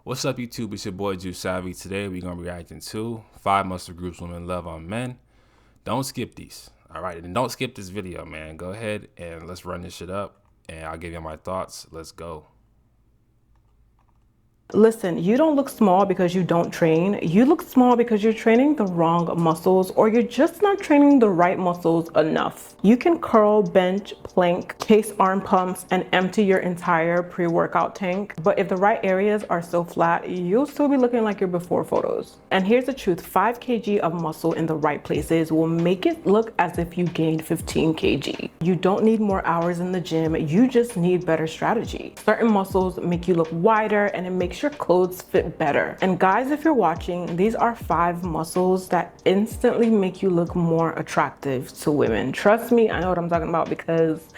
What's up, YouTube? It's your boy Juice Savvy. Today we're gonna be reacting to 5 muscle groups women love on men. Don't skip these, all right? And don't skip this video, man. Go ahead and let's run this shit up, and I'll give you my thoughts. Let's go. Listen, you don't look small because you don't train. You look small because you're training the wrong muscles, or you're just not training the right muscles enough. You can curl, bench, plank, chase arm pumps, and empty your entire pre-workout tank. But if the right areas are still flat, you'll still be looking like your before photos. And here's the truth, 5 kg of muscle in the right places will make it look as if you gained 15 kg. You don't need more hours in the gym, you just need better strategy. Certain muscles make you look wider, and it makes your clothes fit better. And guys, if you're watching, these are 5 muscles that instantly make you look more attractive to women. Trust me, I know what I'm talking about, because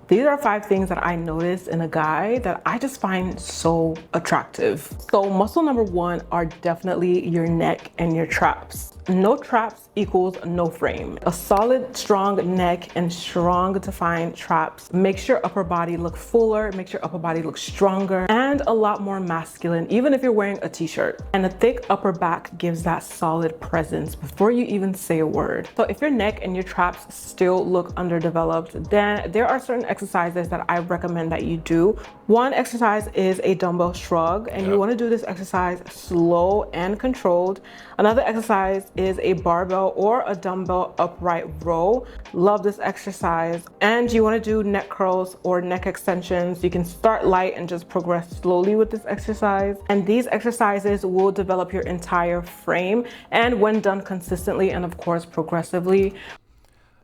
these are 5 things that I noticed in a guy that I just find so attractive. So muscle number 1 are definitely your neck and your traps. No traps equals no frame. A solid, strong neck and strong defined traps makes your upper body look fuller, makes your upper body look stronger, and a lot more masculine, even if you're wearing a t-shirt. And a thick upper back gives that solid presence before you even say a word. So if your neck and your traps still look underdeveloped, then there are certain exercises that I recommend that you do. One exercise is a dumbbell shrug, and you want to do this exercise slow and controlled. Another exercise is a barbell or a dumbbell upright row. Love this exercise. And you want to do neck curls or neck extensions. You can start light and just progress slowly with this exercise. And these exercises will develop your entire frame, and when done consistently and of course progressively.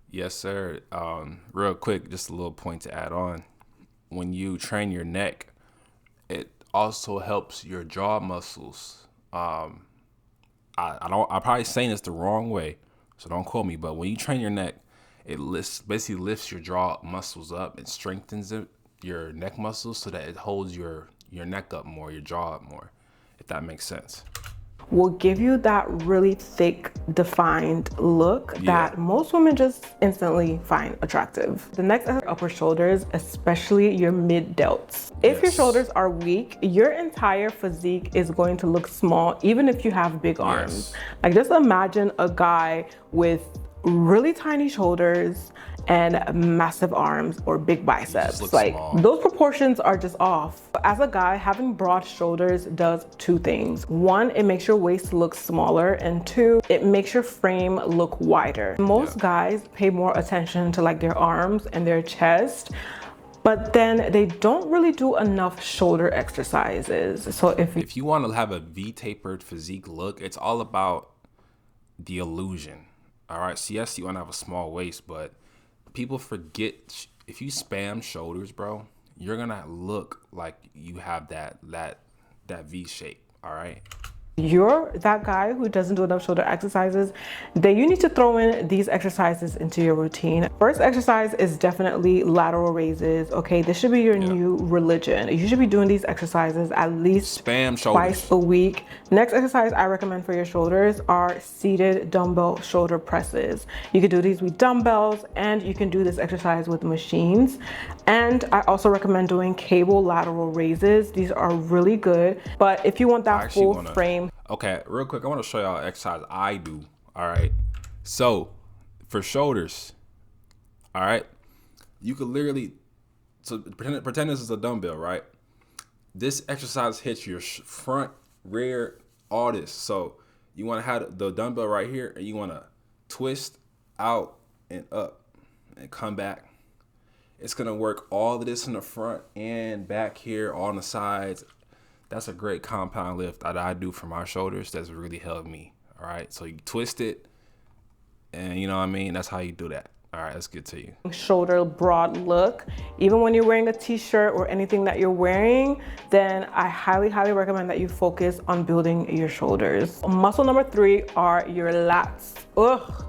Yes, sir. Real quick, just a little point to add on. When you train your neck, it also helps your jaw muscles. I'm probably saying this the wrong way, so don't quote me, but when you train your neck, it basically lifts your jaw muscles up and strengthens your neck muscles, so that it holds your neck up more, your jaw up more, if that makes sense. Will give you that really thick, defined look that most women just instantly find attractive. The next are upper shoulders, especially your mid delts. If your shoulders are weak, your entire physique is going to look small, even if you have big arms. Like, just imagine a guy with really tiny shoulders and massive arms or big biceps. Like, those proportions are just off. As a guy, having broad shoulders does 2 things. 1, it makes your waist look smaller, and 2, it makes your frame look wider. Most guys pay more attention to like their arms and their chest, but then they don't really do enough shoulder exercises. So if you want to have a V-tapered physique look, it's all about the illusion. All right, so yes, you want to have a small waist, but people forget, if you spam shoulders, bro, you're gonna look like you have that V shape. All right. You're that guy who doesn't do enough shoulder exercises, then you need to throw in these exercises into your routine. First exercise is definitely lateral raises. Okay, this should be your new religion. You should be doing these exercises at least twice a week. Next exercise I recommend for your shoulders are seated dumbbell shoulder presses. You can do these with dumbbells, and you can do this exercise with machines. And I also recommend doing cable lateral raises. These are really good, but if you want that full frame. Okay, real quick, I want to show y'all an exercise I do. All right, so for shoulders, all right, you could literally, so pretend this is a dumbbell, right? This exercise hits your front, rear, all this. So you want to have the dumbbell right here, and you want to twist out and up and come back. It's gonna work all of this in the front and back here, on the sides. That's a great compound lift that I do for my shoulders. That's really helped me. All right, so you twist it, and you know what I mean? That's how you do that. All right, let's get to you. Shoulder broad look. Even when you're wearing a t-shirt or anything that you're wearing, then I highly recommend that you focus on building your shoulders. Muscle number 3 are your lats. Ugh.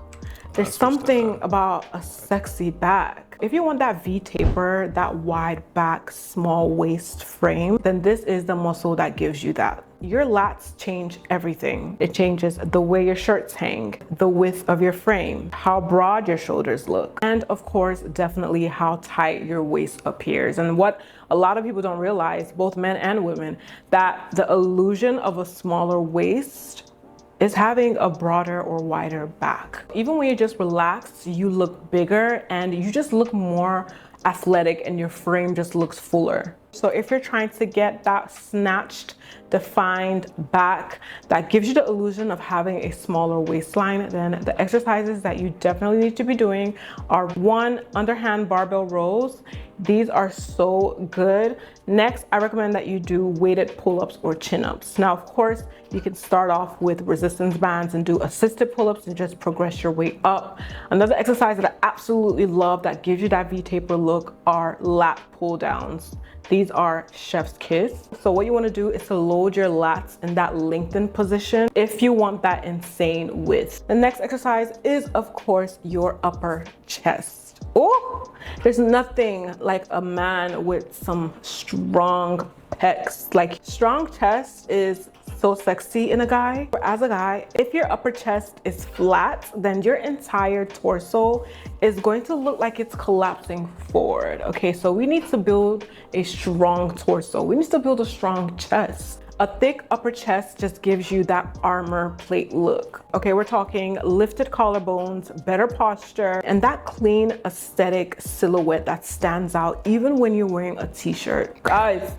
There's something about a sexy back. if you want that V taper, that wide back, small waist frame, then this is the muscle that gives you that. Your lats change everything. It changes the way your shirts hang, the width of your frame, how broad your shoulders look, and of course, definitely how tight your waist appears. And what a lot of people don't realize, both men and women, that the illusion of a smaller waist is having a broader or wider back. Even when you're just relaxed, you look bigger and you just look more athletic and your frame just looks fuller. So if you're trying to get that snatched, defined back that gives you the illusion of having a smaller waistline, then the exercises that you definitely need to be doing are 1, underhand barbell rows. These are so good. Next, I recommend that you do weighted pull-ups or chin-ups. Now, of course, you can start off with resistance bands and do assisted pull-ups and just progress your weight up. Another exercise that I absolutely love that gives you that V-taper look are lat pull downs. These are chef's kiss. So what you want to do is to load your lats in that lengthened position if you want that insane width. The next exercise is, of course, your upper chest. Oh, there's nothing like a man with some strong pecs. Like, strong chest is so sexy in a guy. As a guy, if your upper chest is flat, then your entire torso is going to look like it's collapsing forward. Okay, so we need to build a strong torso. We need to build a strong chest. A thick upper chest just gives you that armor plate look. Okay, we're talking lifted collarbones, better posture, and that clean aesthetic silhouette that stands out even when you're wearing a t-shirt. Guys,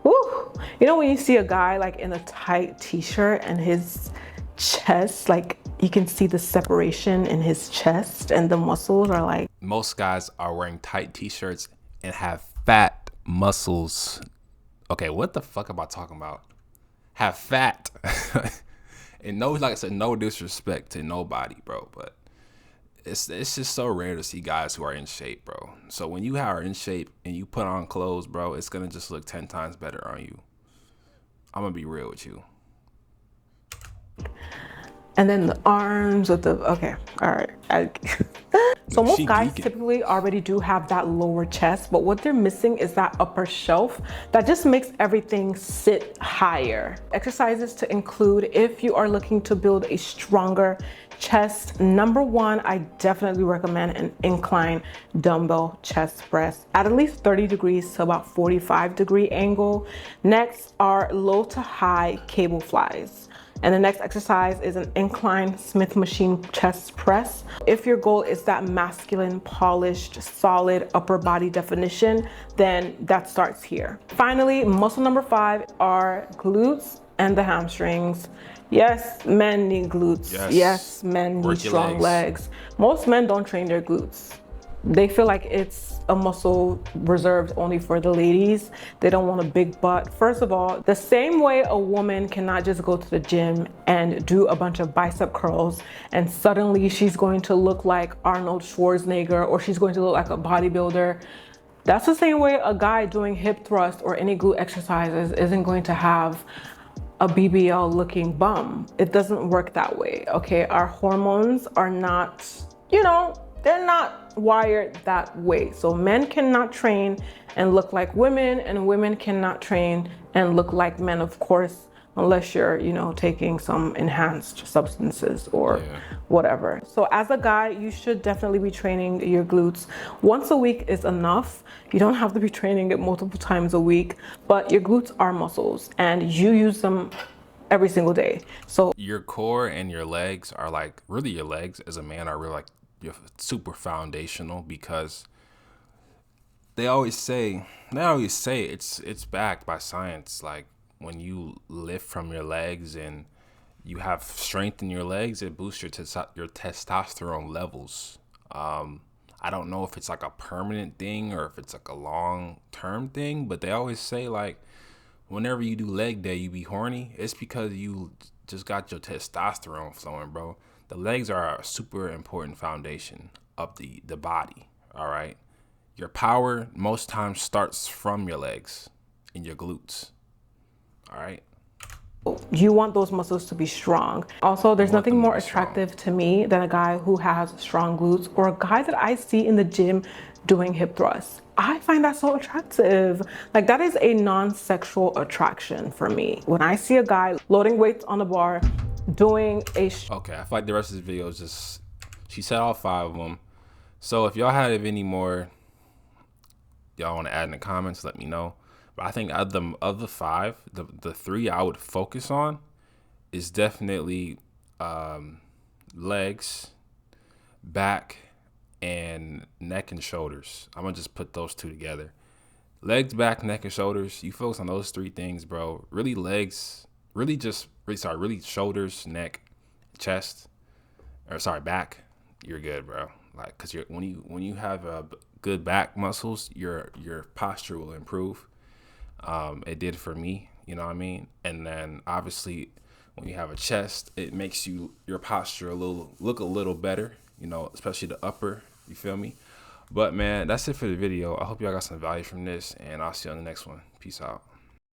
whew, you know when you see a guy like in a tight t-shirt and his chest, like you can see the separation in his chest and the muscles are like... Most guys are wearing tight t-shirts and have fat muscles. Okay, what the fuck am I talking about? Have fat. And no, like I said, no disrespect to nobody, bro, but it's just so rare to see guys who are in shape, bro. So when you are in shape and you put on clothes, bro, it's gonna just look 10 times better on you. I'm gonna be real with you. And then the arms with the, okay, all right. So most guys typically already do have that lower chest, but what they're missing is that upper shelf that just makes everything sit higher. Exercises to include if you are looking to build a stronger chest. Number 1, I definitely recommend an incline dumbbell chest press at least 30 degrees to about 45-degree angle. Next are low to high cable flies. And the next exercise is an incline Smith machine chest press. If your goal is that masculine, polished, solid upper body definition, then that starts here. Finally, muscle number 5 are glutes and the hamstrings. Yes, men need glutes. Yes, men need strong legs. Most men don't train their glutes. They feel like it's a muscle reserved only for the ladies. They don't want a big butt. First of all, the same way a woman cannot just go to the gym and do a bunch of bicep curls and suddenly she's going to look like Arnold Schwarzenegger or she's going to look like a bodybuilder. That's the same way a guy doing hip thrust or any glute exercises isn't going to have a BBL looking bum. It doesn't work that way, okay? Our hormones are not, they're not wired that way. So men cannot train and look like women, and women cannot train and look like men, of course, unless you're, taking some enhanced substances or whatever. So as a guy, you should definitely be training your glutes. Once a week is enough. You don't have to be training it multiple times a week, but your glutes are muscles and you use them every single day. So your core and your legs are like, really your legs as a man are really like, you're super foundational, because they always say it's backed by science. Like when you lift from your legs and you have strength in your legs, it boosts your testosterone levels. I don't know if it's like a permanent thing or if it's like a long-term thing, but they always say like whenever you do leg day, you be horny. It's because you just got your testosterone flowing, bro. The legs are a super important foundation of the body, all right? Your power most times starts from your legs and your glutes, all right? You want those muscles to be strong. Also, there's nothing more attractive to me than a guy who has strong glutes, or a guy that I see in the gym doing hip thrusts. I find that so attractive. Like that is a non-sexual attraction for me. When I see a guy loading weights on the bar, doing a Okay, I feel like the rest of this video is just, she said all 5 of them. So if y'all have any more y'all want to add in the comments, let me know. But I think of the 5, the 3 I would focus on is definitely legs, back, and neck and shoulders. I'm gonna just put those 2 together. Legs, back, neck, and shoulders. You focus on those 3 things, bro. Really legs, really shoulders, neck, chest, or sorry, back. You're good, bro. Like, cause when you have good back muscles, your posture will improve. It did for me, you know what I mean? And then obviously when you have a chest, it makes your posture look a little better, you know, especially the upper, you feel me? But man, that's it for the video. I hope y'all got some value from this, and I'll see you on the next one. Peace out.